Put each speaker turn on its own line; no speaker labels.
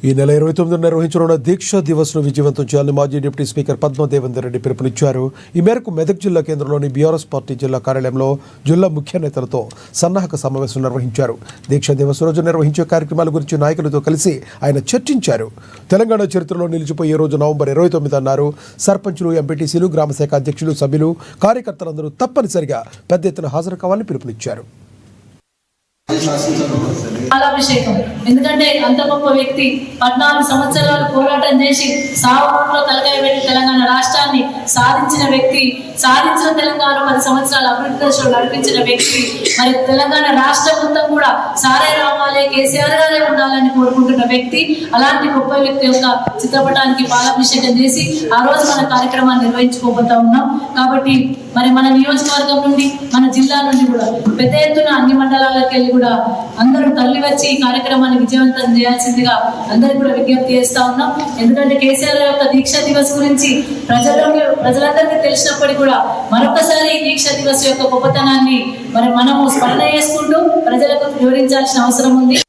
ఈ నెల 29 నిర్వహించనున్న దీక్షా దివస్ను విజయవంతం చేయాలని మాజీ డిప్యూటీ స్పీకర్ పద్మదేవేందర్ రెడ్డి పిలుపునిచ్చారు. ఈ మేరకు మెదక్ జిల్లా కేంద్రంలోని బీఆర్ఎస్ పార్టీ జిల్లా కార్యాలయంలో జిల్లా ముఖ్య నేతలతో సన్నాహక సమావేశం నిర్వహించారు. దీక్షా దివస్ రోజు నిర్వహించే కార్యక్రమాల గురించి నాయకులతో కలిసి ఆయన చర్చించారు. తెలంగాణ చరిత్రలో నిలిచిపోయే రోజు నవంబర్ 29 అన్నారు. సర్పంచులు, ఎంపీటీసీలు, గ్రామశాఖ అధ్యక్షులు, సభ్యులు, కార్యకర్తలందరూ తప్పనిసరిగా పెద్ద ఎత్తున హాజరు కావాలని పిలుపునిచ్చారు.
పాలాభిషేకం ఎందుకంటే అంత గొప్ప వ్యక్తి 14 సంవత్సరాలు పోరాటం చేసి సావులో తలకాయ పెట్టి తెలంగాణ రాష్ట్రాన్ని సాధించిన వ్యక్తి, సాధించిన తెలంగాణ 10 సంవత్సరాలు అభివృద్ధి దశలో నడిపించిన వ్యక్తి. మరి తెలంగాణ రాష్ట్రం మొత్తం కూడా సారే రామాలే, కేసీఆర్ గారే ఉండాలని కోరుకుంటున్న వ్యక్తి. అలాంటి గొప్ప వ్యక్తి యొక్క చిత్రపటానికి పాలాభిషేకం చేసి ఆ రోజు మన కార్యక్రమాన్ని నిర్వహించుకోబోతా ఉన్నాం. కాబట్టి మరి మన నియోజకవర్గం నుండి, మన జిల్లా నుండి కూడా పెద్ద ఎత్తున అన్ని మండలాలకు వెళ్ళి కూడా అందరూ తల్లి వచ్చి ఈ కార్యక్రమాన్ని విజయవంతం చేయాల్సిందిగా అందరికీ కూడా విజ్ఞప్తి చేస్తా ఉన్నాం. ఎందుకంటే కేసీఆర్ యొక్క దీక్షా దివస్ గురించి ప్రజలందరికీ తెలిసినప్పటికీ కూడా మరొకసారి దీక్షా దివస్ యొక్క గొప్పతనాన్ని మరి మనము స్మరణ చేసుకుంటూ ప్రజలకు వివరించాల్సిన అవసరం ఉంది.